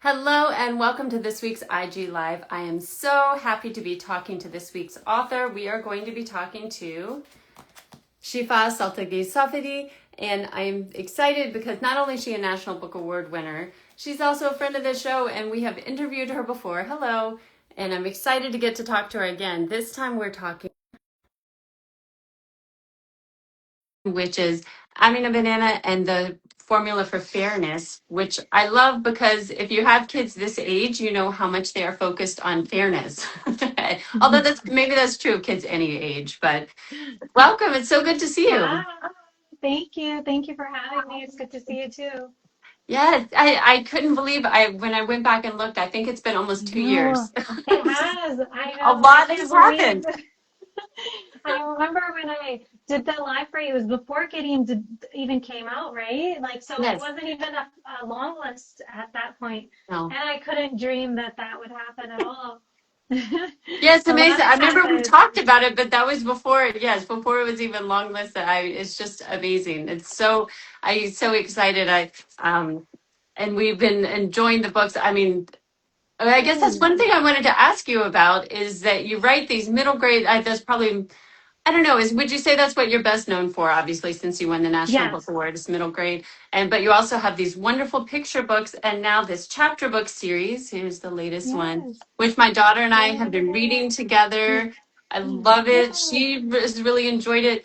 Hello and welcome to this week's IG Live. I am so happy to be talking to this week's author. We are going to be talking to Shifa Saltagi Safadi, and I'm excited because not only is she a National Book Award winner, she's also a friend of the show and we have interviewed her before. Hello, and I'm excited to get to talk to her again. This time we're talking, which is Amina Banana and the formula for fairness, which I love because if you have kids this age, you know how much they are focused on fairness. Although that's true of kids any age, but welcome. It's so good to see you. Wow. Thank you. Thank you for having me. It's good to see you too. Yes, I couldn't believe when I went back and looked, I think it's been almost 2 years. No, it has. I A know. I lot has can't believe. happened. I remember when I did the live for you, it was before even came out, right? Like, so it Yes. wasn't even a long list at that point, No. and I couldn't dream that that would happen at all. Yeah, it's A lot amazing. has I remember we happened. talked about it, but that was before, yes, before it was even long listed. It's just amazing. I'm so excited. And we've been enjoying the books. I guess that's Good. one thing I wanted to ask you about is that you write these middle grade, that's probably, I don't know, would you say that's what you're best known for, obviously, since you won the National Book Yes. Award, is middle grade. But you also have these wonderful picture books and now this chapter book series. Here's the latest one, Yes. which my daughter and I have been reading Yay. together. I love it. Yay. She has really enjoyed it.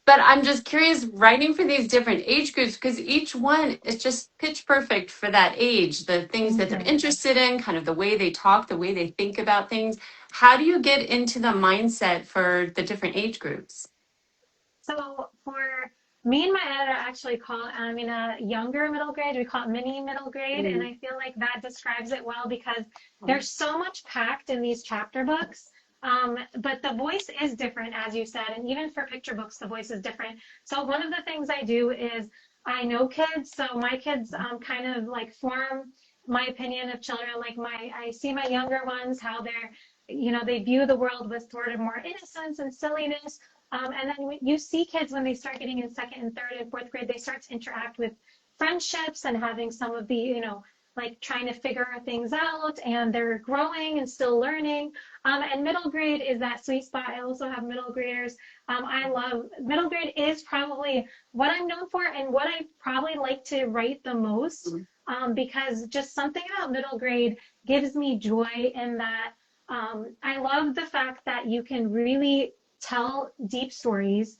But I'm just curious, writing for these different age groups, because each one is just pitch perfect for that age, the things that they're Mhm. interested in, kind of the way they talk, the way they think about things. How do you get into the mindset for the different age groups? So for me and my editor actually call Amina younger middle grade. We call it mini middle grade, and Mm. I feel like that describes it well because there's so much packed in these chapter books. But the voice is different, as you said, and even for picture books, the voice is different. So one of the things I do is I know kids, so my kids kind of like form my opinion of children. Like I see my younger ones, how they view the world with sort of more innocence and silliness. And then you see kids when they start getting in second and third and fourth grade, they start to interact with friendships and having some of like trying to figure things out, and they're growing and still learning. And middle grade is that sweet spot. I also have middle graders. I love middle grade is probably what I'm known for and what I probably like to write the most, because just something about middle grade gives me joy in that I love the fact that you can really tell deep stories,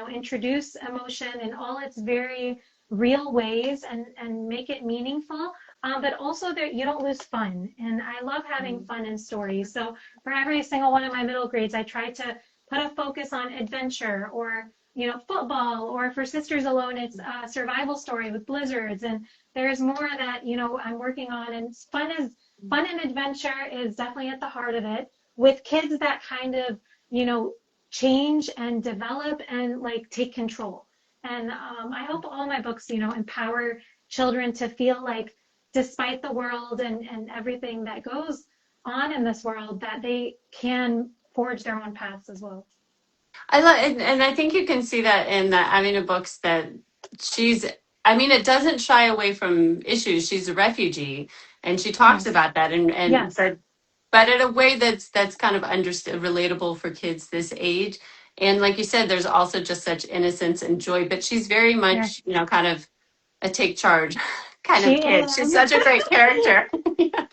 introduce emotion in all its very real ways and make it meaningful. But also that you don't lose fun. And I love having fun in stories. So for every single one of my middle grades, I try to put a focus on adventure or football, or for Sisters Alone, it's a survival story with blizzards. And there's more that, I'm working on. And fun and adventure is definitely at the heart of it with kids that kind of you know, change and develop and like take control. And I hope all my books, empower children to feel like, despite the world and everything that goes on in this world, that they can forge their own paths as well. I love, and I think you can see that in the Amina books that she's, I mean, it doesn't shy away from issues. She's a refugee, and she talks Yes. about that, and Yes. but in a way that's kind of understood, relatable for kids this age. And like you said, there's also just such innocence and joy. But she's very Yeah. much, kind of a take charge kind of She kid. She's is. such a great character.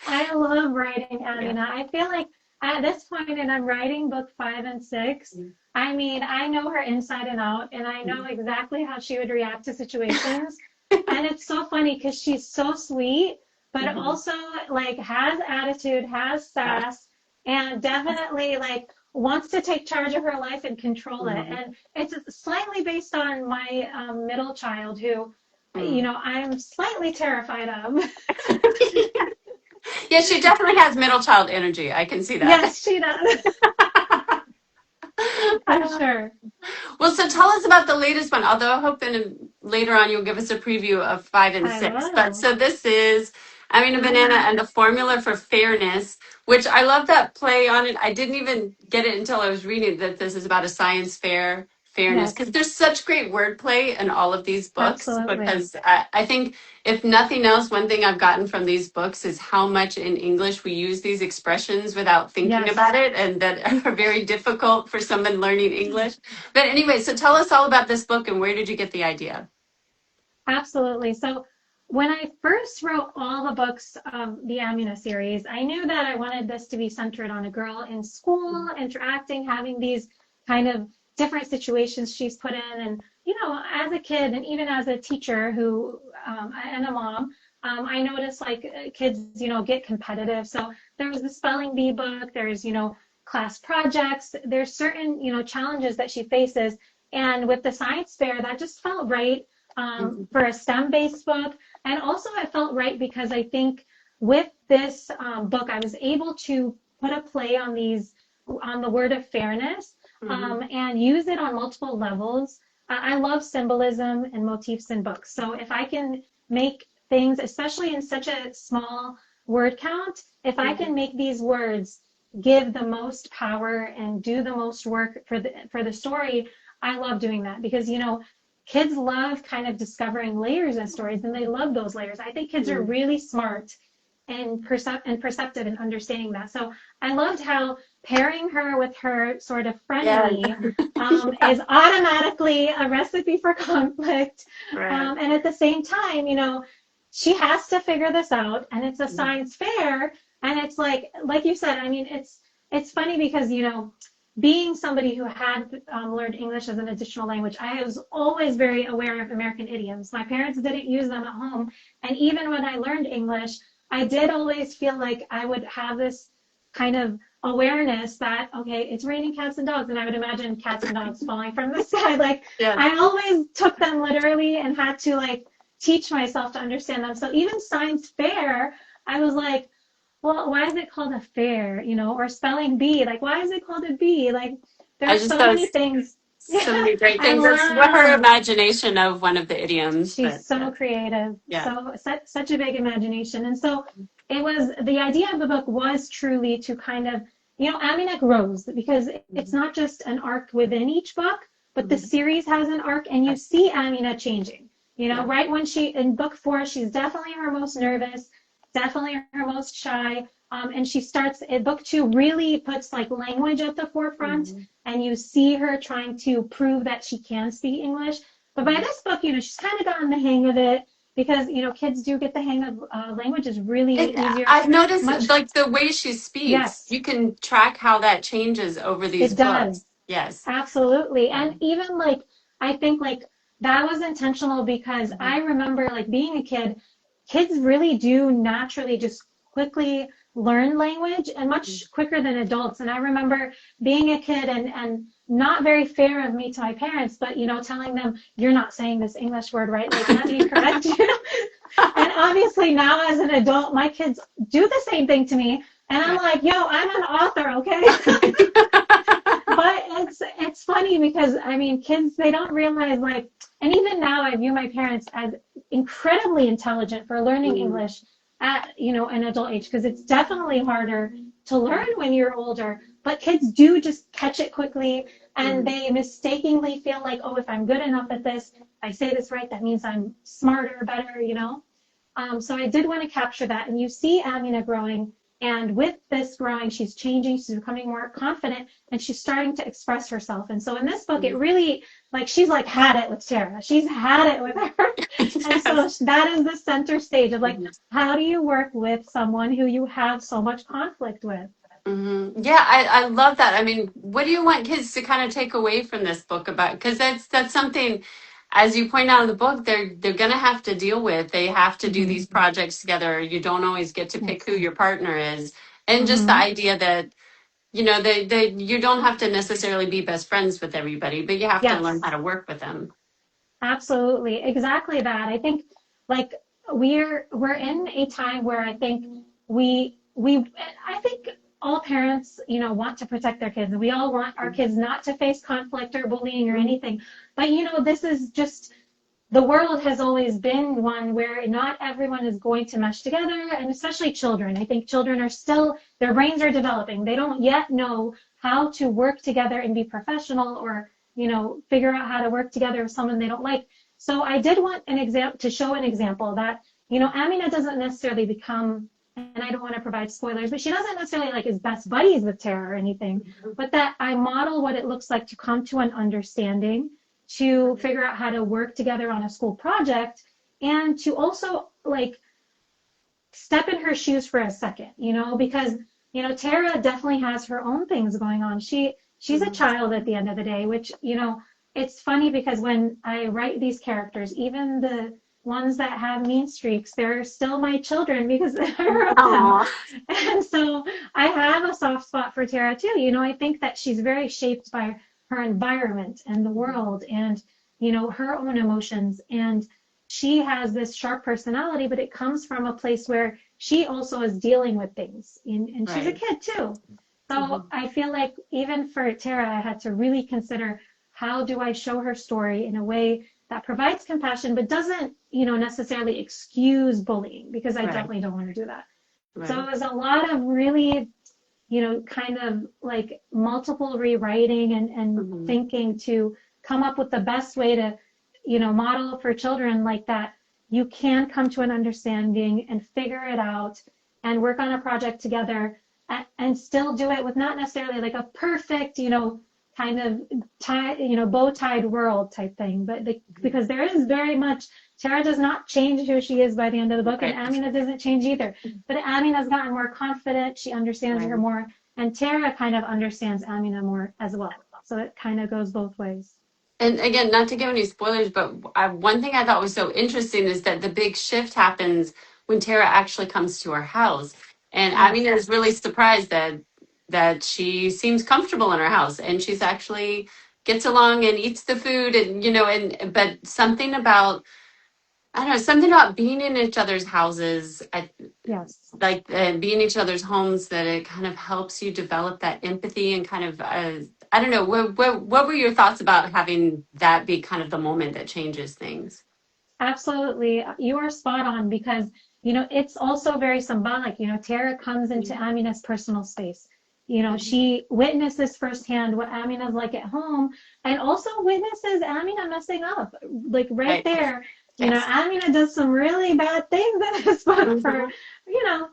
I love writing Yeah. Amina. I feel like at this point, and I'm writing book 5 and 6. I mean, I know her inside and out, and I know exactly how she would react to situations. And it's so funny because she's so sweet, but Mhm. also like has attitude, has Yeah. sass, and definitely like wants to take charge of her life and control it. Mhm. And it's slightly based on my middle child, who, Mm. I'm slightly terrified of. Yeah, she definitely has middle child energy. I can see that. Yes, she does. For sure. Well, so tell us about the latest one. Although I hope later on you'll give us a preview of 5 and 6. But I so this is, I mean, a banana will. and the formula for fairness, which I love that play on it. I didn't even get it until I was reading that this is about a science fair fairness, Yes, because there's such great wordplay in all of these books. absolutely. Because I think, if nothing else, one thing I've gotten from these books is how much in English we use these expressions without thinking Yes. about it, and that are very difficult for someone learning English. But anyway, so tell us all about this book, and where did you get the idea? Absolutely. So when I first wrote all the books of the Amina series, I knew that I wanted this to be centered on a girl in school, interacting, having these kind of different situations she's put in. And, you know, as a kid and even as a teacher who, and a mom, I noticed like kids, you know, get competitive. So there was the spelling bee book, there's, you know, class projects, there's certain, you know, challenges that she faces. And with the science fair, that just felt right for a STEM-based book. And also it felt right because I think with this book, I was able to put a play on on the word of fairness, and use it on multiple levels. I love symbolism and motifs in books. So if I can make things, especially in such a small word count, if I can make these words give the most power and do the most work for the story, I love doing that because, you know, kids love kind of discovering layers in stories and they love those layers. I think kids are really smart and perceptive in understanding that. So I loved how pairing her with her sort of Yeah. frenemy is automatically a recipe for conflict. Right. And at the same time, you know, she has to figure this out and it's a science fair. And it's like you said, I mean, it's funny because, you know, being somebody who had learned English as an additional language, I was always very aware of American idioms. My parents didn't use them at home. And even when I learned English, I did always feel like I would have this kind of awareness that, okay, it's raining cats and dogs. And I would imagine cats and dogs falling from the sky. Like, Yeah. I always took them literally and had to like teach myself to understand them. So even science fair, I was like, well, why is it called a fair, you know, or spelling bee? Like, why is it called a bee? Like, I there's just so thought many things. so many great I things. That's what her love. imagination of one of the idioms. She's But so creative, yeah. such a big imagination. And so it was, the idea of the book was truly to kind of, you know, Amina grows because it's not just an arc within each book, but the series has an arc and you see Amina changing. You know, Yeah. right when in book 4, she's definitely her most nervous, definitely her most shy. And she starts in book 2 really puts like language at the forefront, and you see her trying to prove that she can speak English. But by this book, you know, she's kind of gotten the hang of it because, you know, kids do get the hang of languages really easier. I've noticed, Much, like, the way she speaks, yes, you can track how that changes over these it books. does. Yes. Absolutely. And even like, I think like that was intentional because I remember like being a kid, kids really do naturally just quickly learn language and much quicker than adults. And I remember being a kid and not very fair of me to my parents, but you know, telling them, you're not saying this English word right, like let me correct you. And obviously now as an adult, my kids do the same thing to me. And I'm like, yo, I'm an author, okay? But it's funny because I mean kids they don't realize like and even now I view my parents as incredibly intelligent for learning English at you know an adult age because it's definitely harder to learn when you're older but kids do just catch it quickly and they mistakenly feel like oh if I'm good enough at this if I say this right that means I'm smarter better you know so I did want to capture that and you see Amina growing and with this growing, she's changing, she's becoming more confident, and she's starting to express herself. And so in this book, it really, like, she's like had it with Tara. She's had it with her. And so that is the center stage of like, how do you work with someone who you have so much conflict with? Yeah, I love that. I mean, what do you want kids to kind of take away from this book about? Because that's something, as you point out in the book, they're gonna have to deal with. They have to do these projects together. You don't always get to pick Yes. who your partner is, and just the Mm-hmm. idea that they you don't have to necessarily be best friends with everybody, but you have to learn how Yes. to work with them. Absolutely, exactly that. I think like we're in a time where I think we I think all parents, you know, want to protect their kids. We all want our kids not to face conflict or bullying or anything. But you know, this is just the world has always been one where not everyone is going to mesh together, and especially children. I think children are still, their brains are developing. They don't yet know how to work together and be professional or figure out how to work together with someone they don't like. So I did want an example to show an example that, Amina doesn't necessarily become, and I don't want to provide spoilers, but she doesn't necessarily like is best buddies with Tara or anything, but that I model what it looks like to come to an understanding, to figure out how to work together on a school project, and to also like step in her shoes for a second, because, Tara definitely has her own things going on. She's a child at the end of the day, which, it's funny because when I write these characters, even the ones that have mean streaks, they're still my children because they're of them. And so I have a soft spot for Tara too. I think that she's very shaped by her environment and the world and, her own emotions. And she has this sharp personality, but it comes from a place where she also is dealing with things. And she's a kid too. So I feel like even for Tara, I had to really consider, how do I show her story in a way that provides compassion, but doesn't, necessarily excuse bullying, because I definitely don't want to do that. So it was a lot of really, kind of like multiple rewriting and thinking to come up with the best way to, model for children like that. You can come to an understanding and figure it out and work on a project together and still do it with not necessarily like a perfect, kind of bow-tied world type thing, but because there is very much, Tara does not change who she is by the end of the book, and Amina doesn't change either. But Amina's gotten more confident, she understands her more, and Tara kind of understands Amina more as well. So it kind of goes both ways. And again, not to give any spoilers, but one thing I thought was so interesting is that the big shift happens when Tara actually comes to our house. And Amina is really surprised that she seems comfortable in her house, and she's actually gets along and eats the food, and but something about, I don't know, something about being in each other's houses, like being in each other's homes, that it kind of helps you develop that empathy and kind of, I don't know, what were your thoughts about having that be kind of the moment that changes things? Absolutely. You are spot on because, it's also very symbolic. Tara comes into Amina's personal space. She witnesses firsthand what Amina's like at home and also witnesses Amina messing up, like right there. Amina does some really bad things in this book for,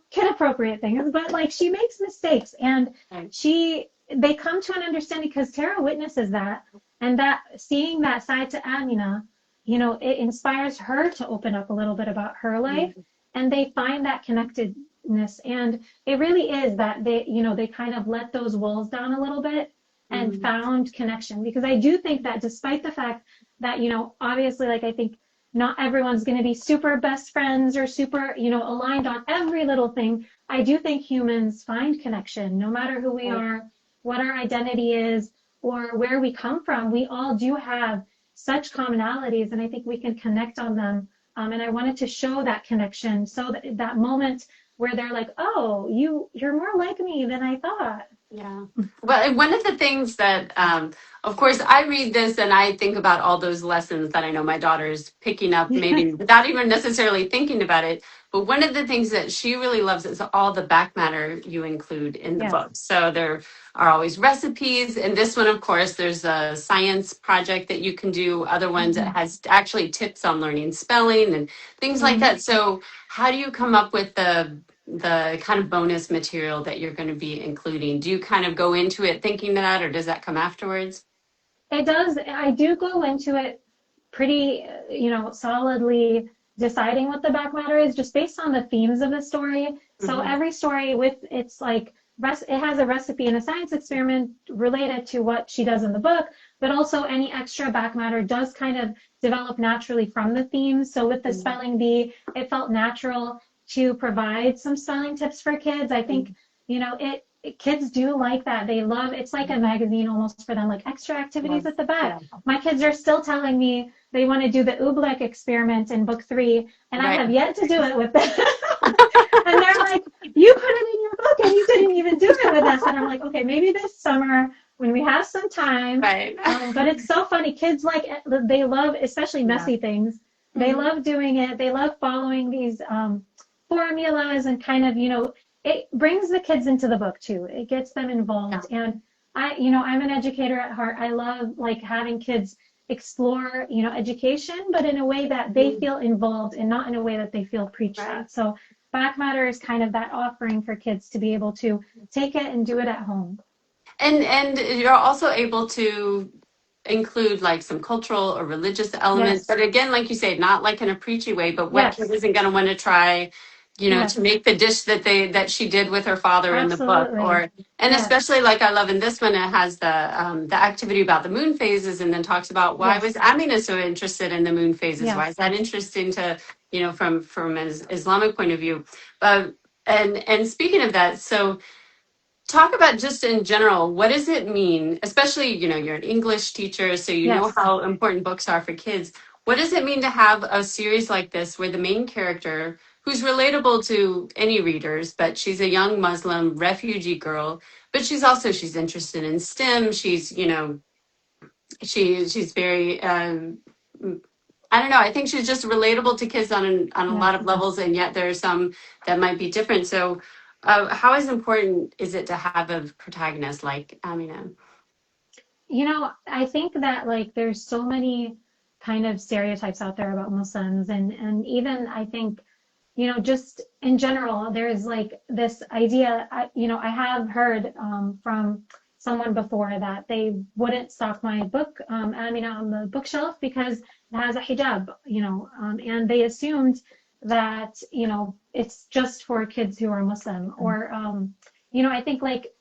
kid appropriate things, but like she makes mistakes and they come to an understanding because Tara witnesses that, and that seeing that side to Amina, it inspires her to open up a little bit about her life, and they find that connectedness. And it really is that they kind of let those walls down a little bit and found connection. Because I do think that despite the fact that, obviously, like I think not everyone's going to be super best friends or super, aligned on every little thing. I do think humans find connection no matter who we are, what our identity is, or where we come from. We all do have such commonalities, and I think we can connect on them. And I wanted to show that connection, so that moment where they're like, oh, you're more like me than I thought. Yeah. Well, and one of the things that, of course, I read this and I think about all those lessons that I know my daughter's picking up, maybe without even necessarily thinking about it. But one of the things that she really loves is all the back matter you include in the book. So there are always recipes. And this one, of course, there's a science project that you can do. Other ones that has actually tips on learning spelling and things like that. So how do you come up with the kind of bonus material that you're going to be including? Do you kind of go into it thinking that, or does that come afterwards? It does. I do go into it pretty, solidly deciding what the back matter is just based on the themes of the story. So every story it's like, it has a recipe and a science experiment related to what she does in the book, but also any extra back matter does kind of develop naturally from the themes. So with the spelling bee, it felt natural to provide some spelling tips for kids. I think, kids do like that. They love, it's like a magazine almost for them, like extra activities at the back. My kids are still telling me they want to do the Oobleck experiment in book 3, and I have yet to do it with them. And they're like, you put it in your book and you didn't even do it with us. And I'm like, okay, maybe this summer when we have some time. But it's so funny. Kids they love, especially messy things. They love doing it. They love following these formulas and kind of, it brings the kids into the book too. It gets them involved. And I'm an educator at heart. I love like having kids explore, education, but in a way that they feel involved and not in a way that they feel preached Right. at. So Back Matter is kind of that offering for kids to be able to take it and do it at home. And you're also able to include like some cultural or religious elements, Yes. but again, like you say, not like in a preachy way, but what kid Yes. isn't going to want to try, to Yes. make the dish that she did with her father in the book, Absolutely. or and Yes. especially like I love in this one, it has the activity about the moon phases, and then talks about why was Yes. Amina so interested in the moon phases? Why is Yes. that interesting to from an Islamic point of view? And speaking of that, so talk about just in general, what does it mean, especially, you're an English teacher, so you know Yes. how important books are for kids. What does it mean to have a series like this where the main character, who's relatable to any readers, but she's a young Muslim refugee girl, but she's interested in STEM. She's very, I don't know. I think she's just relatable to kids on a lot Yes. of levels, and yet there are some that might be different. So, how is important is it to have a protagonist like Amina? I think that like there's so many kind of stereotypes out there about Muslims and even I think, just in general, there's like this idea, I have heard from someone before that they wouldn't stock my book, Amina, on the bookshelf because it has a hijab, and they assumed that, it's just for kids who are Muslim or, I think like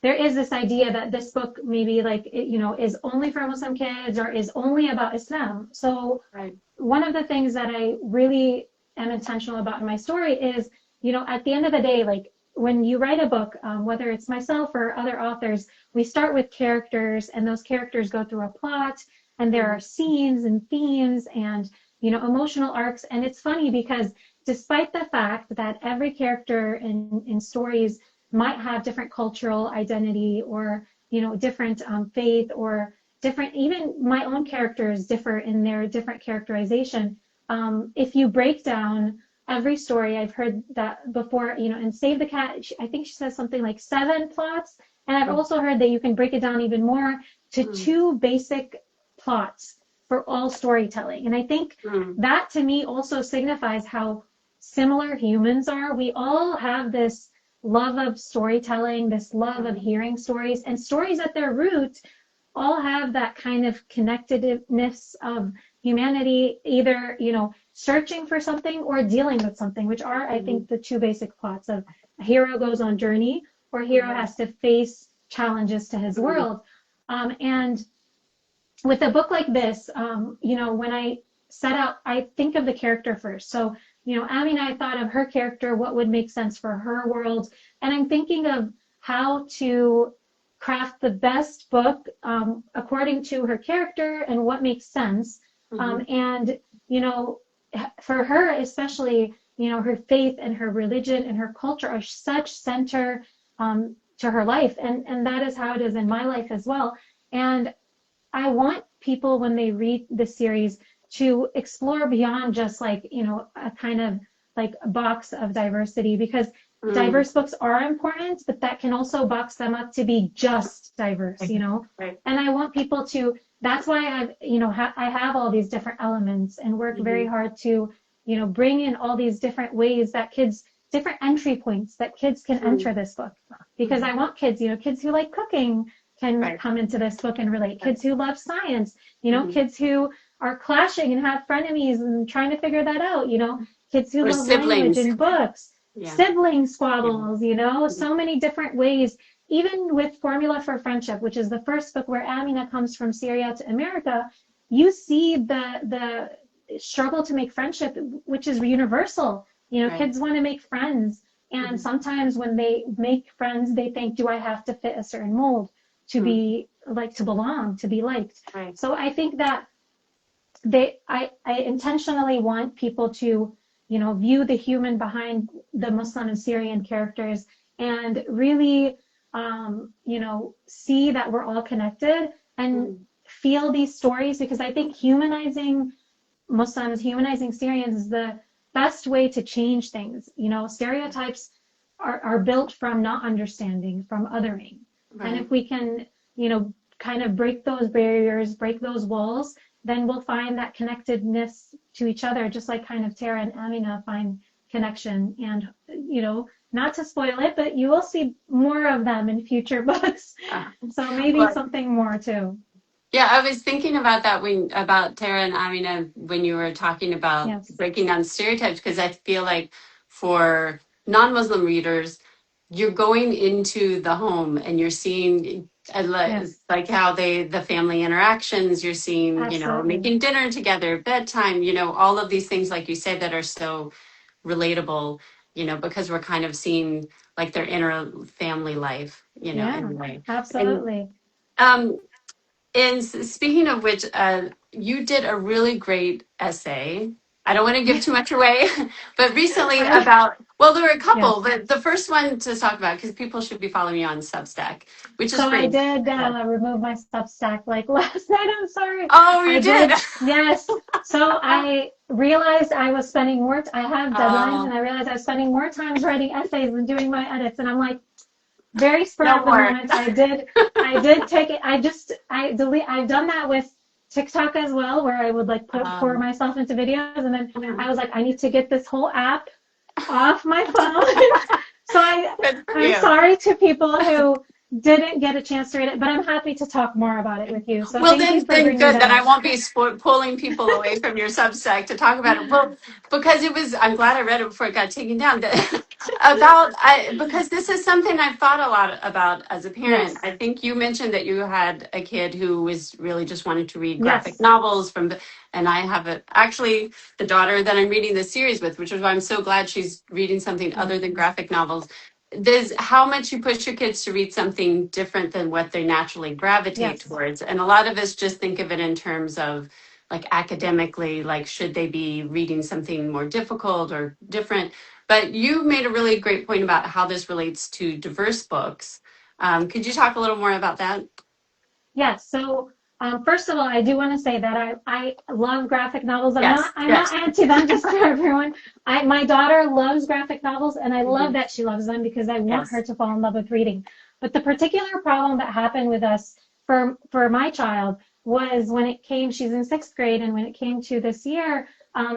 there is this idea that this book maybe like is only for Muslim kids or is only about Islam. So Right. one of the things that I really am intentional about in my story is, at the end of the day, like when you write a book, whether it's myself or other authors, we start with characters and those characters go through a plot and there are scenes and themes and, emotional arcs. And it's funny because despite the fact that every character in stories might have different cultural identity or, different faith or different, even my own characters differ in their different characterization. If you break down every story, I've heard that before, and Save the Cat, I think she says something like 7 plots. And I've also heard that you can break it down even more to 2 basic plots for all storytelling. And I think that to me also signifies how similar humans are. We all have this love of storytelling, this love of hearing stories, and stories at their root all have that kind of connectedness of humanity, either, searching for something or dealing with something, which are, I think, the 2 basic plots of a hero goes on journey or a hero has to face challenges to his world. And with a book like this, when I set out, I think of the character first. So, Amina, I thought of her character, what would make sense for her world. And I'm thinking of how to craft the best book according to her character and what makes sense. And, for her, especially, her faith and her religion and her culture are such center to her life. And that is how it is in my life as well. And I want people when they read the series to explore beyond just like, a kind of like a box of diversity because diverse books are important, but that can also box them up to be just diverse, Right. And I want people to, that's why I've, I have all these different elements and work very hard to, bring in all these different ways that kids, different entry points that kids can enter this book because I want kids, kids who like cooking, can come into this book and relate. Kids who love science, kids who are clashing and have frenemies and trying to figure that out, kids who Or love language siblings. and books, Yeah. sibling squabbles, so many different ways. Even with Formula for Friendship, which is the first book where Amina comes from Syria to America, you see the struggle to make friendship, which is universal. Kids want to make friends. And sometimes when they make friends, they think, do I have to fit a certain mold to be like, to belong, to be liked? Right. So I think that I intentionally want people to, view the human behind the Muslim and Syrian characters and really, see that we're all connected and feel these stories because I think humanizing Muslims, humanizing Syrians is the best way to change things. Stereotypes are built from not understanding, from othering. And Right. if we can, kind of break those barriers, break those walls, then we'll find that connectedness to each other, just like kind of Tara and Amina find connection. And, not to spoil it, but you will see more of them in future books. Uh, So maybe well, something more too. yeah, I was thinking about that about Tara and Amina when you were talking about Yes. breaking down stereotypes, because I feel like for non-Muslim readers, you're going into the home and you're seeing Yes. like how the family interactions, you're seeing, Absolutely. making dinner together, bedtime, all of these things, like you said, that are so relatable, because we're kind of seeing like their inner family life, in Yeah. a way. And Absolutely. um, speaking of which, you did a really great essay. I don't want to give too much away, but recently I about, well, there were a couple, Yes. but the first one to talk about, because people should be following you on Substack, which is So I great. did remove my Substack like last night. I'm sorry. Oh, you I did? did. Yes. So I realized I was spending more. I have deadlines, and Oh, I realized I was spending more times writing essays than doing my edits. And I'm like, very spur no of the more. moment. I did. I did take it. I delete. I've done that with TikTok as well, where I would like pour Um, myself into videos, and then yeah. I was like, I need to get this whole app off my phone. So Good for I'm you. sorry to people who didn't get a chance to read it, but I'm happy to talk more about it with you. So Well, thank you for then bringing good. that Then I up. won't be pulling people away from your Substack to talk about it. Well, because I'm glad I read it before it got taken down. Because this is something I've thought a lot about as a parent. Yes, I think you mentioned that you had a kid who was really just wanted to read graphic yes, novels and I have actually the daughter that I'm reading this series with, which is why I'm so glad she's reading something yes, other than graphic novels. There's how much you push your kids to read something different than what they naturally gravitate yes. towards. And a lot of us just think of it in terms of like academically, like should they be reading something more difficult or different? But you made a really great point about how this relates to diverse books. Could you talk a little more about that? Yes. So first of all, I do want to say that I love graphic novels. Yes, I'm not yes. anti them, just for everyone. My daughter loves graphic novels, and I love Mhm. that she loves them because I want her Yes. to fall in love with reading. But the particular problem that happened with us for my child was when it came. She's in sixth grade, and when it came to this year,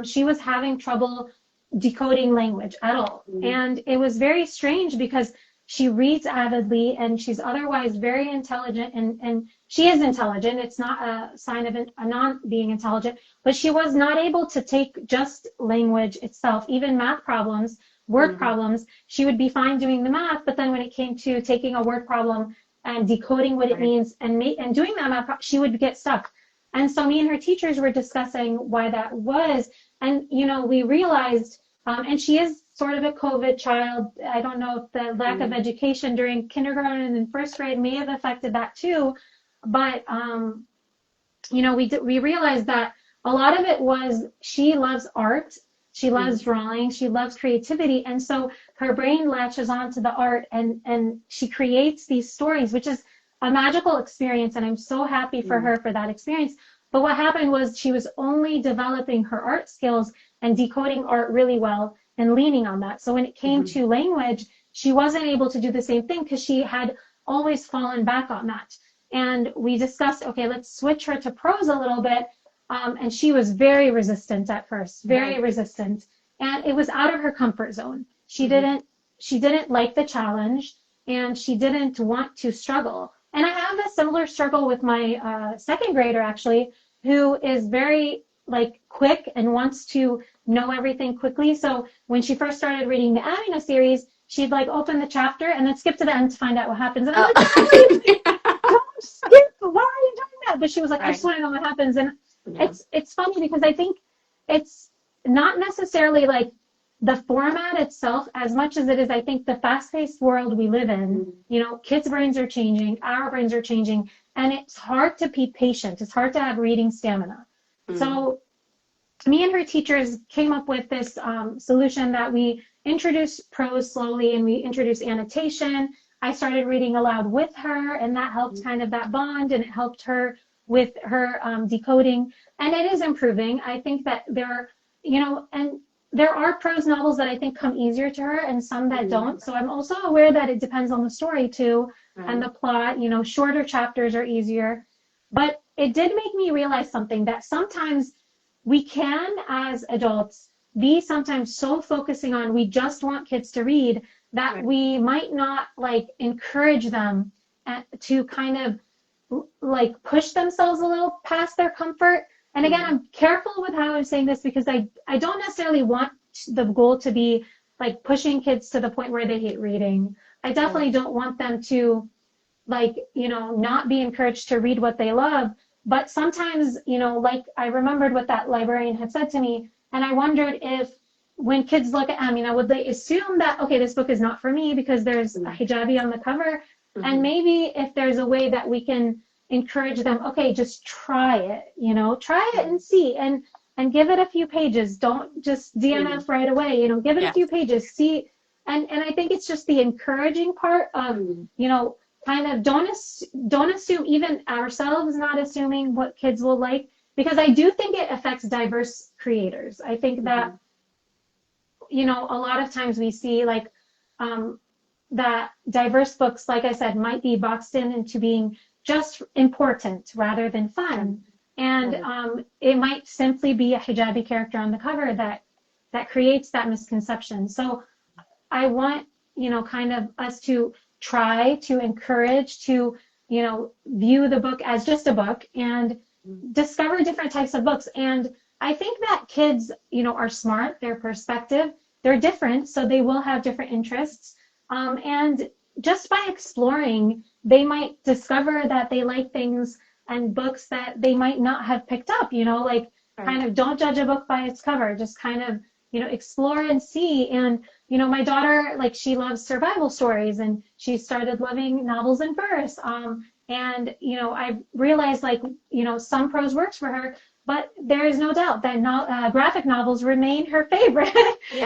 she was having trouble decoding language at all, Mhm. and it was very strange because she reads avidly and she's otherwise very intelligent and she is intelligent. It's not a sign of a non being intelligent, but she was not able to take just language itself, even math problems, word Mhm. problems. She would be fine doing the math, but then when it came to taking a word problem and decoding what it Right. means and doing that math, she would get stuck. And so me and her teachers were discussing why that was. And, we realized, and she is sort of a COVID child. I don't know if the lack of Mhm. education during kindergarten and first grade may have affected that too. But we realized that a lot of it was she loves art, she loves Mhm. drawing, she loves creativity, and so her brain latches onto the art and she creates these stories, which is a magical experience, and I'm so happy for Mhm. her for that experience. But what happened was she was only developing her art skills and decoding art really well and leaning on that. So when it came Mhm. to language, she wasn't able to do the same thing because she had always fallen back on that. And we discussed, okay, let's switch her to prose a little bit. And she was very resistant at first, very Right. resistant. And it was out of her comfort zone. Mhm. She didn't like the challenge and she didn't want to struggle. And I have a similar struggle with my second grader actually, who is very like quick and wants to know everything quickly. So when she first started reading the Amina series, she'd like open the chapter and then skip to the end to find out what happens. And I'm like, Oh. don't skip. Why are you doing that? But she was like, I just Right. want to know what happens. And Yeah. it's funny because I think it's not necessarily like the format itself as much as it is, I think, the fast-paced world we live in. Mhm. Kids' brains are changing, our brains are changing, and it's hard to be patient. It's hard to have reading stamina. Mhm. So me and her teachers came up with this solution that we introduced prose slowly and we introduced annotation. I started reading aloud with her, and that helped kind of that bond, and it helped her with her decoding. And it is improving. I think that and there are prose novels that I think come easier to her and some that don't. So I'm also aware that it depends on the story too and the plot. You know, shorter chapters are easier. But it did make me realize something, that sometimes we can, as adults, be sometimes so focusing on we just want kids to read that we might not like encourage them to kind of like push themselves a little past their comfort. And again, I'm careful with how I'm saying this because I don't necessarily want the goal to be like pushing kids to the point where they hate reading. I definitely don't want them to like, you know, not be encouraged to read what they love. But sometimes, you know, like I remembered what that librarian had said to me, and I wondered if when kids look at Amina, would they assume that, okay, this book is not for me because there's a hijabi on the cover? And maybe if there's a way that we can encourage them, okay, just try it, you know, try it and see, and give it a few pages. Don't just DNF right away, you know, give it a few pages, see. And I think it's just the encouraging part of, you know, kind of don't assume, even ourselves not assuming what kids will like, because I do think it affects diverse creators. I think that, you know, a lot of times we see like that diverse books, like I said, might be boxed into being just important rather than fun. And it might simply be a hijabi character on the cover that creates that misconception. So I want, you know, kind of us to try to encourage to, you know, view the book as just a book and discover different types of books. And I think that kids, you know, are smart, their perspective, they're different, so they will have different interests. And just by exploring, they might discover that they like things and books that they might not have picked up, you know, like kind of don't judge a book by its cover, just kind of, you know, explore and see. And, you know, my daughter, like she loves survival stories and she started loving novels in verse. And, you know, I realized like, you know, some prose works for her, but there is no doubt that graphic novels remain her favorite.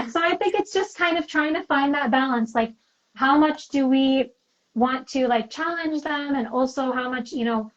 So I think it's just kind of trying to find that balance, like how much do we want to like challenge them and also how much, you know,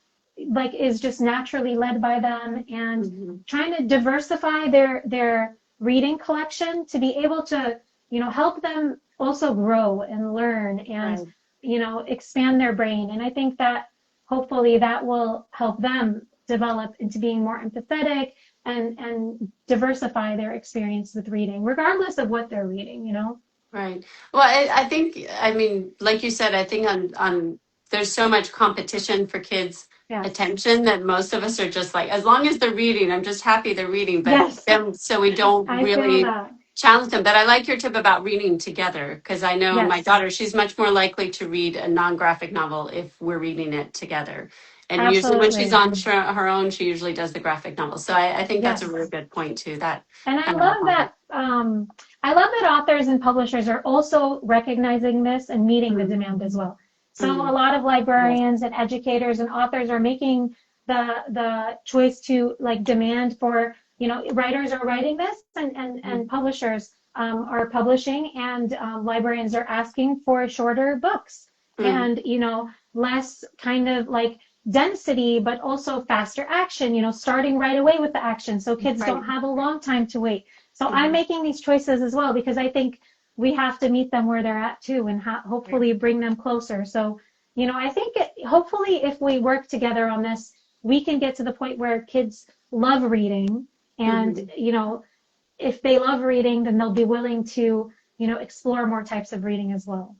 like is just naturally led by them, and trying to diversify their reading collection to be able to, you know, help them also grow and learn and, you know, expand their brain. And I think that hopefully that will help them develop into being more empathetic and diversify their experience with reading, regardless of what they're reading, you know? Right. Well, I think, I mean, like you said, I think on there's so much competition for kids' attention that most of us are just like, as long as they're reading, I'm just happy they're reading. But then, so we don't really challenge them. But I like your tip about reading together, because I know my daughter, she's much more likely to read a non-graphic novel if we're reading it together. And usually when she's on her own, she usually does the graphic novel. So I think that's a really good point too. That and I love that. I love that authors and publishers are also recognizing this and meeting the demand as well. So a lot of librarians and educators and authors are making the choice to like demand for, you know, writers are writing this and publishers are publishing, and librarians are asking for shorter books and, you know, less kind of like density, but also faster action, you know, starting right away with the action so kids don't have a long time to wait. So I'm making these choices as well because I think we have to meet them where they're at too, and hopefully bring them closer. So, you know, I think hopefully if we work together on this, we can get to the point where kids love reading, and, you know, if they love reading, then they'll be willing to, you know, explore more types of reading as well.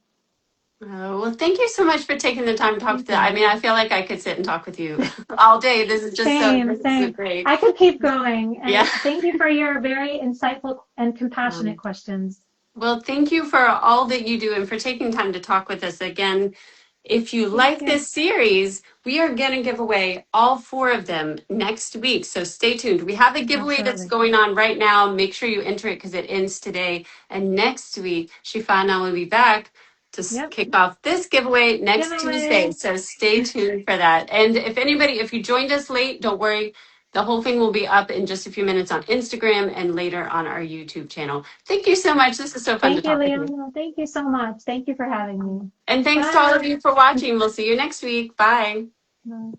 Oh, well, thank you so much for taking the time to talk to that. I mean, I feel like I could sit and talk with you all day. This is just so great. I could keep going. And thank you for your very insightful and compassionate questions. Well, thank you for all that you do and for taking time to talk with us again. If you like this series, we are going to give away all 4 of them next week. So stay tuned. We have a giveaway that's going on right now. Make sure you enter it because it ends today. And next week, Shifa and I will be back to kick off this giveaway next Tuesday. So stay tuned for that. And if you joined us late, don't worry. The whole thing will be up in just a few minutes on Instagram and later on our YouTube channel. Thank you so much. This is so fun to talk with you. Thank you so much. Thank you for having me. And thanks to all of you for watching. We'll see you next week. Bye. Bye.